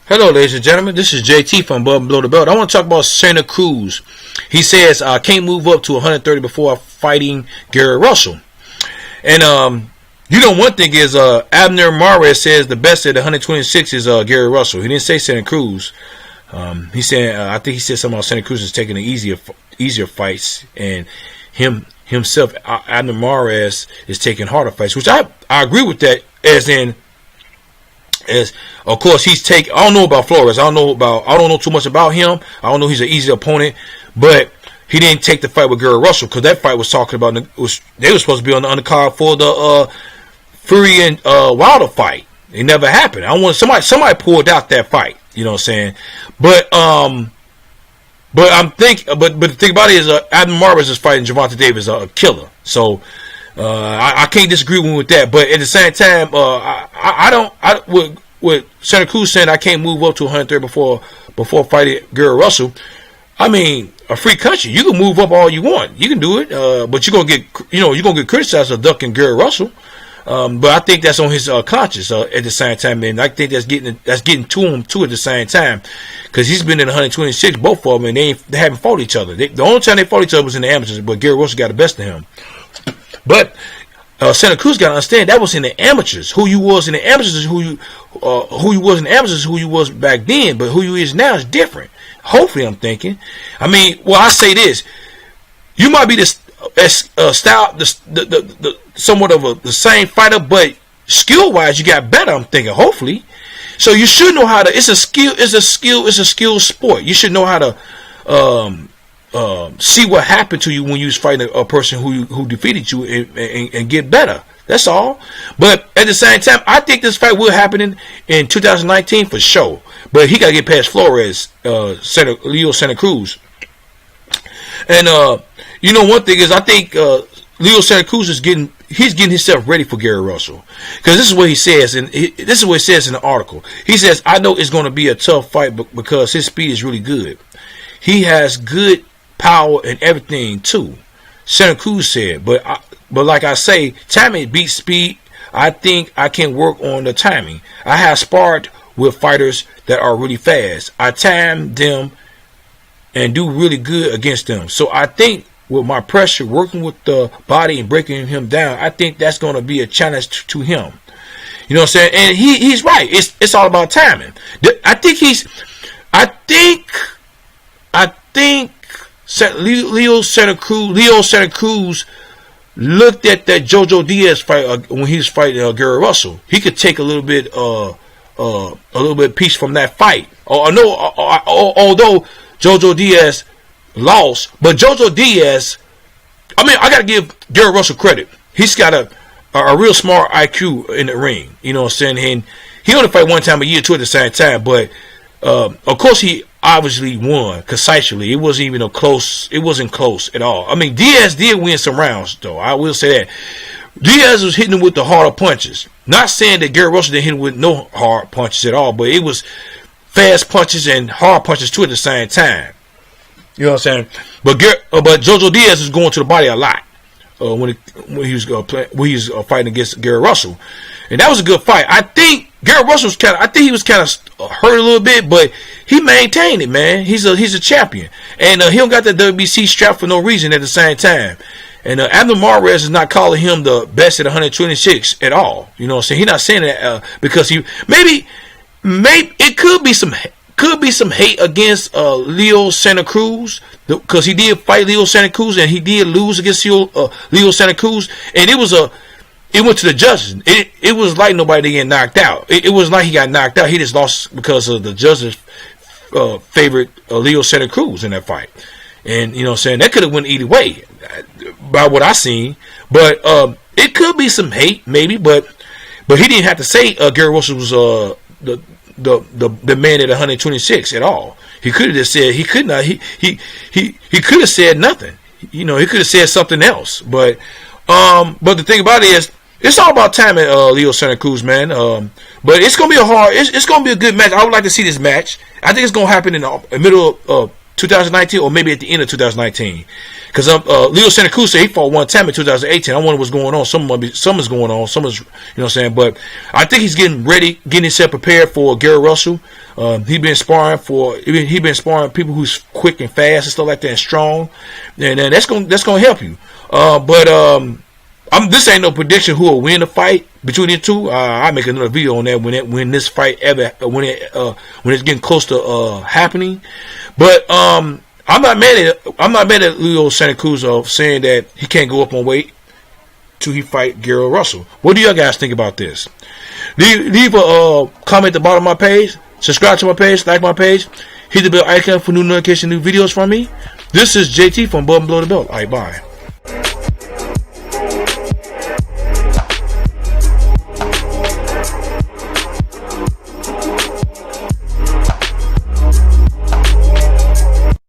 Hello, ladies and gentlemen. This is JT from Above and Below the Belt. I want to talk about Santa Cruz. He says, I can't move up to 130 before fighting Gary Russell. And, one thing is, Abner Mares says the best at 126 is Gary Russell. He didn't say Santa Cruz. He said, I think he said something about Santa Cruz is taking the easier fights, and himself, Abner Mares, is taking harder fights, which I agree with that, as of course he's taking. I don't know about Flores. I don't know too much about him. I don't know he's an easy opponent, but he didn't take the fight with Gary Russell because that fight was talking about they were supposed to be on the undercard for the Fury and Wilder fight. It never happened. Somebody pulled out that fight. You know what I'm saying? But the thing about it is Adam Marvis is fighting Gervonta Davis, a killer. So I can't disagree with that. But at the same time, with Santa Cruz saying I can't move up to 130 before fighting Gary Russell. I mean, a free country. You can move up all you want. You can do it, but you're gonna get criticized for ducking Gary Russell. But I think that's on his conscience at the same time, and I think that's getting to him too at the same time, because he's been in 126, both of them, and they haven't fought each other. The only time they fought each other was in the amateurs, but Gary Russell got the best of him. But Santa Cruz got to understand that was in the amateurs. Who you was in the amateurs is who you was in the amateurs is who you was back then, but who you is now is different. Hopefully, I'm thinking. I mean, well, I say this: you might be the somewhat of the same fighter, but skill wise, you got better. I'm thinking, hopefully. So you should know how to. It's a skill sport. You should know how to see what happened to you when you was fighting a person who defeated you and get better. That's all. But at the same time, I think this fight will happen in 2019 for sure. But he got to get past Flores, Leo Santa Cruz. And one thing is, I think Leo Santa Cruz is getting himself ready for Gary Russell, because this is what he says, and this is what he says in the article. He says, "I know it's going to be a tough fight, because his speed is really good. He has good power and everything too." Santa Cruz said, "But like I say, timing beats speed. I think I can work on the timing. I have sparred with fighters that are really fast. I time them and do really good against them. So I think with my pressure, working with the body and breaking him down, I think that's going to be a challenge to him." You know what I'm saying? And he's right. It's all about timing. I think Leo Santa Cruz looked at that Jojo Diaz fight when he was fighting Gary Russell. He could take a little bit piece from that fight. Although Jojo Diaz lost, but Jojo Diaz, I got to give Gary Russell credit. He's got a real smart IQ in the ring. You know what I'm saying? And he only fight one time a year too at the same time, but of course he obviously won concisely. It wasn't even close. It wasn't close at all. I mean, Diaz did win some rounds, though. I will say that. Diaz was hitting him with the harder punches. Not saying that Gary Russell didn't hit him with no hard punches at all, but it was fast punches and hard punches too at the same time. You know what I'm saying? But Jojo Diaz was going to the body a lot when he was fighting against Gary Russell, and that was a good fight. I think Gary Russell he was kind of hurt a little bit, but he maintained it, man. He's a champion, and he don't got that WBC strap for no reason at the same time. And Abner Mares is not calling him the best at 126 at all. You know what I'm saying? He's not saying that because maybe it could be some hate against Leo Santa Cruz, because he did fight Leo Santa Cruz and he did lose against Leo Santa Cruz, and it went to the judges. It was like nobody getting knocked out. It was like he got knocked out. He just lost because of the judges' favorite Leo Santa Cruz in that fight. And you know what I'm saying, that could have went either way by what I seen. But it could be some hate maybe, but he didn't have to say Gary Russell was the man at 126 at all. He could have just said he could not. He could have said nothing. You know, he could have said something else. But the thing about it is, it's all about timing, Leo Santa Cruz, man. But it's gonna be it's gonna be a good match. I would like to see this match. I think it's gonna happen in the middle of 2019, or maybe at the end of 2019. Because Leo Santa Cruz said he fought one time in 2018. I wonder what's going on. Something's going on. Something's, you know what I'm saying? But I think he's getting ready, getting himself prepared for Gary Russell. He's been sparring people who's quick and fast and stuff like that, and strong, and that's gonna help you. This ain't no prediction who will win the fight between the two. I'll make another video on that when this fight when it's getting close to happening. But I'm not mad at Leo Santa Cruz of saying that he can't go up on weight till he fight Gary Russell. What do y'all guys think about this? Leave a comment at the bottom of my page. Subscribe to my page, like my page, hit the bell icon for new notification, new videos from me. This is JT from Above and Below the Belt. Alright, bye.